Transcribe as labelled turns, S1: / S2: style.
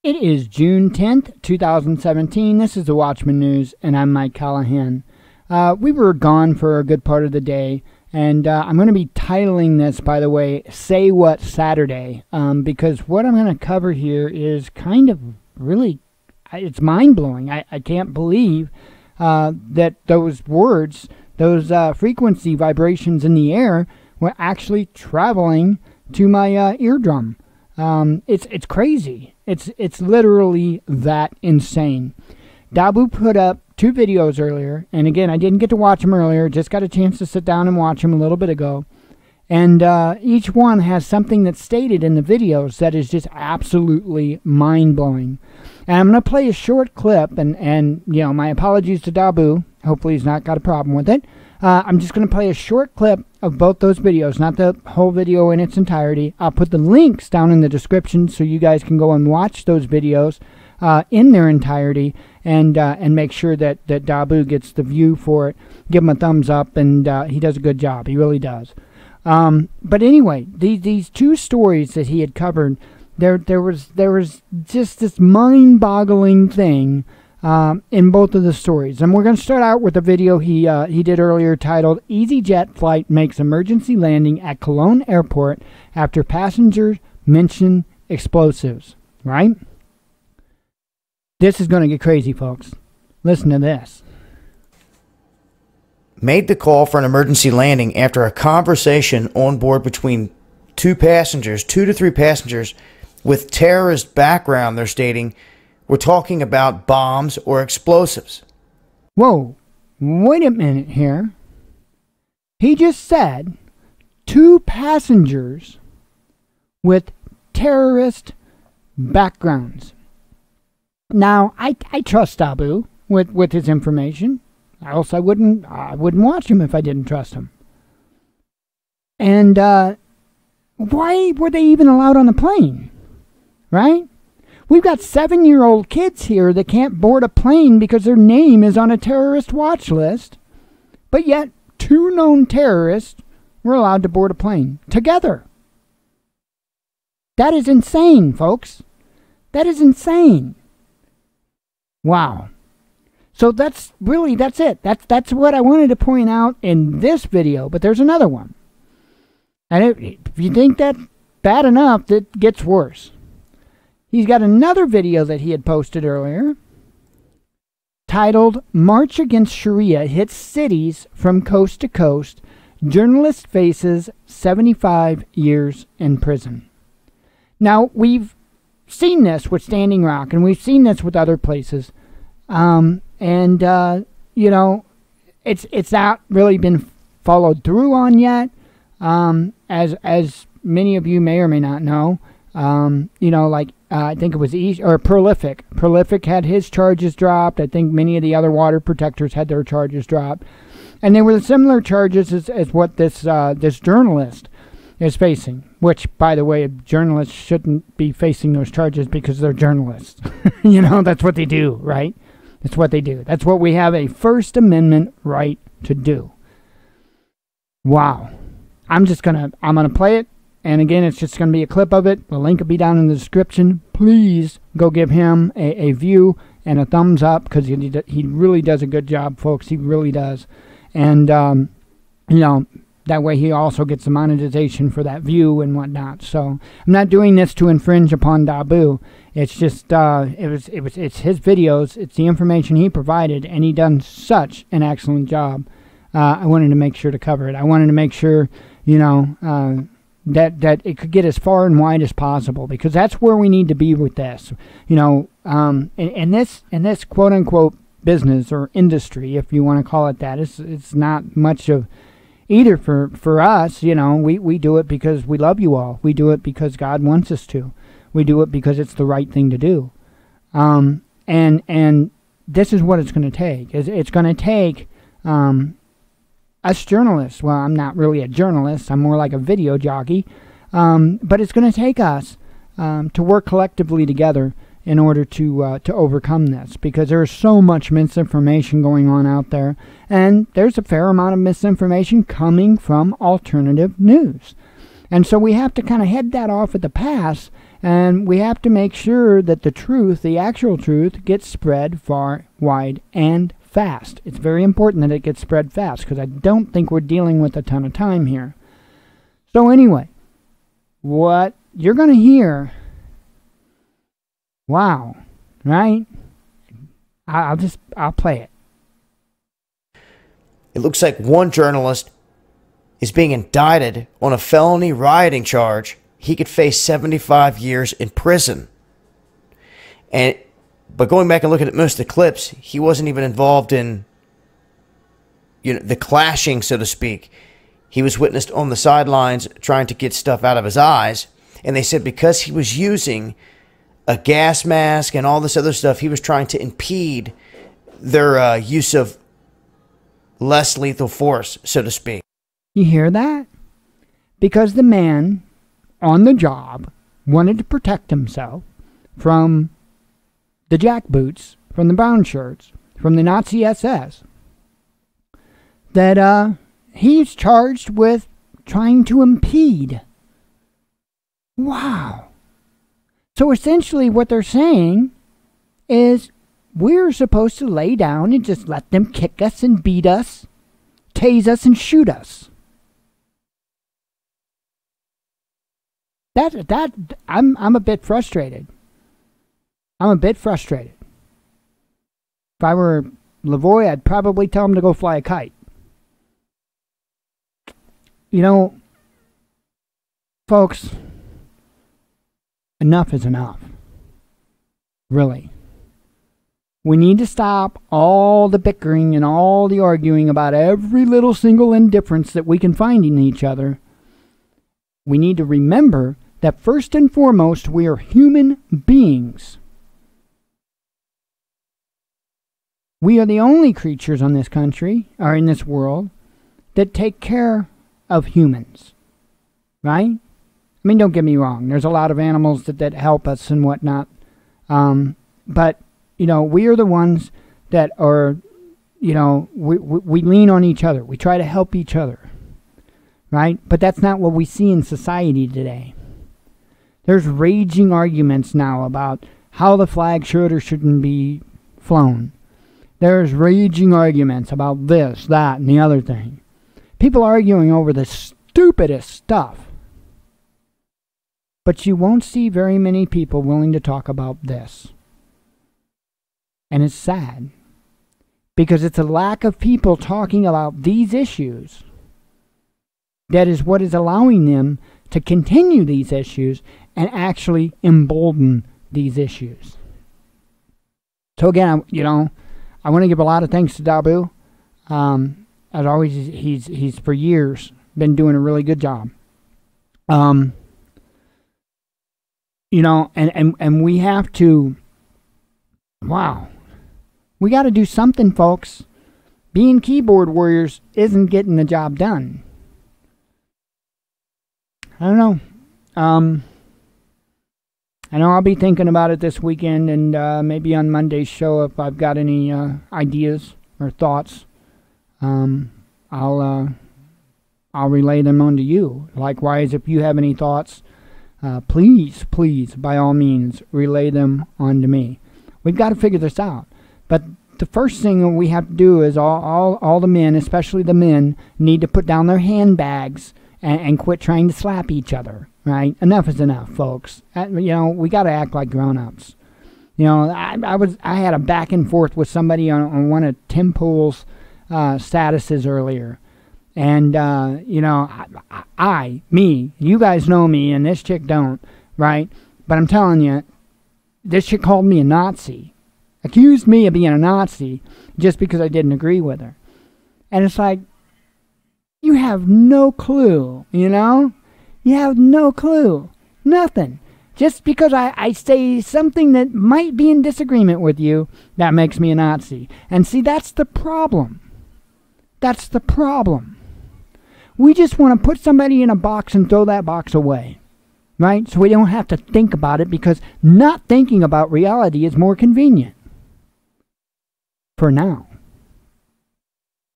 S1: It is June 10th, 2017. This is the Watchman News, and I'm Mike Callahan. We were gone for a good part of the day, and I'm going to be titling this, by the way, Say What Saturday, because what I'm going to cover here is kind of really, it's mind-blowing. I can't believe that those words, those frequency vibrations in the air were actually traveling to my eardrum. It's crazy. It's literally that insane. Dabu put up 2 videos earlier, and again, I didn't get to watch them earlier, just got a chance to sit down and watch them a little bit ago. And each one has something that's stated in the videos that is just absolutely mind-blowing. And I'm going to play a short clip, and you know, my apologies to Dabu. Hopefully he's not got a problem with it. I'm just going to play a short clip of both those videos, not the whole video in its entirety. I'll put the links down in the description so you guys can go and watch those videos in their entirety and make sure that Dabu gets the view for it. Give him a thumbs up, and he does a good job. He really does. But anyway, these 2 stories that he had covered, there was just this mind-boggling thing in both of the stories. And we're going to start out with a video he did earlier titled EasyJet Flight Makes Emergency Landing at Cologne Airport After Passengers Mention Explosives. Right? This is going to get crazy, folks. Listen to this.
S2: Made the call for an emergency landing after a conversation on board between 2 to 3 passengers with terrorist background, they're stating, we're talking about bombs or explosives.
S1: Whoa, wait a minute here. He just said 2 passengers with terrorist backgrounds. Now, I trust Dabu with his information. Else I wouldn't watch him if I didn't trust him. And why were they even allowed on the plane? Right? We've got 7-year-old kids here that can't board a plane because their name is on a terrorist watch list. But yet, 2 known terrorists were allowed to board a plane together. That is insane, folks. That is insane. Wow. So that's it. That's what I wanted to point out in this video, but there's another one. And if you think that's bad enough, it gets worse. He's got another video that he had posted earlier titled March Against Sharia Hits Cities from Coast to Coast. Journalist Faces 75 Years in Prison. Now, we've seen this with Standing Rock, and we've seen this with other places. You know, it's not really been followed through on yet. As many of you may or may not know, you know, like I think it was Prolific. Prolific had his charges dropped. I think many of the other water protectors had their charges dropped, and they were similar charges as what this journalist is facing. Which, by the way, journalists shouldn't be facing those charges because they're journalists. You know, that's what they do, right? That's what they do. That's what we have a First Amendment right to do. Wow. I'm gonna play it. And again, it's just going to be a clip of it. The link will be down in the description. Please go give him a view and a thumbs up because he really does a good job, folks. He really does. And, you know, that way he also gets the monetization for that view and whatnot. So I'm not doing this to infringe upon Dabu. It's just, it's his videos. It's the information he provided, and he done such an excellent job. I wanted to make sure to cover it. I wanted to make sure, you know, that it could get as far and wide as possible, because that's where we need to be with this. You know, in this quote unquote business or industry, if you want to call it that, it's not much of either for us. You know, we do it because we love you all. We do it because God wants us to. We do it because it's the right thing to do. And this is what it's going to take. It's going to take us journalists. Well, I'm not really a journalist. I'm more like a video jockey. But it's going to take us to work collectively together in order to overcome this, because there's so much misinformation going on out there, and there's a fair amount of misinformation coming from alternative news. And so we have to kind of head that off at the pass, and we have to make sure that the truth, the actual truth, gets spread far, wide, and fast. It's very important that it gets spread fast, because I don't think we're dealing with a ton of time here. So anyway, what you're going to hear, wow, right? I'll play it.
S2: It looks like one journalist is being indicted on a felony rioting charge. He could face 75 years in prison. But going back and looking at most of the clips, he wasn't even involved in, the clashing, so to speak. He was witnessed on the sidelines trying to get stuff out of his eyes. And they said because he was using a gas mask and all this other stuff, he was trying to impede their use of less lethal force, so to speak.
S1: You hear that? Because the man on the job wanted to protect himself from the jackboots, from the brown shirts, from the Nazi SS, that he's charged with trying to impede. Wow. So essentially what they're saying is we're supposed to lay down and just let them kick us and beat us, tase us and shoot us. I'm a bit frustrated. I'm a bit frustrated. If I were Lavoie, I'd probably tell him to go fly a kite. Folks, enough is enough. Really. We need to stop all the bickering and all the arguing about every little single indifference that we can find in each other. We need to remember that first and foremost, we are human beings. We are the only creatures on this country, or in this world, that take care of humans. Right? I mean, don't get me wrong. There's a lot of animals that help us and whatnot. But, we are the ones that are, we lean on each other. We try to help each other. Right? But that's not what we see in society today. There's raging arguments now about how the flag should or shouldn't be flown. There's raging arguments about this, that, and the other thing. People arguing over the stupidest stuff. But you won't see very many people willing to talk about this. And it's sad. Because it's a lack of people talking about these issues that is what is allowing them to continue these issues and actually embolden these issues. So again, I want to give a lot of thanks to Dabu. As always, he's for years been doing a really good job. And we have to, we got to do something, folks. Being keyboard warriors isn't getting the job done. I don't know. I know I'll be thinking about it this weekend, and maybe on Monday's show, if I've got any ideas or thoughts, I'll relay them on to you. Likewise, if you have any thoughts, please, by all means, relay them on to me. We've got to figure this out. But the first thing we have to do is all the men, especially the men, need to put down their handbags and quit trying to slap each other. Right? Enough is enough, folks. We got to act like grown-ups. I had a back and forth with somebody on one of Tim Pool's statuses earlier. And, you guys know me, and this chick don't, right? But I'm telling you, this chick called me a Nazi. Accused me of being a Nazi just because I didn't agree with her. And it's like, you have no clue, You have no clue. Nothing. Just because I say something that might be in disagreement with you, that makes me a Nazi. And see, that's the problem. That's the problem. We just want to put somebody in a box and throw that box away. Right? So we don't have to think about it, because not thinking about reality is more convenient. For now.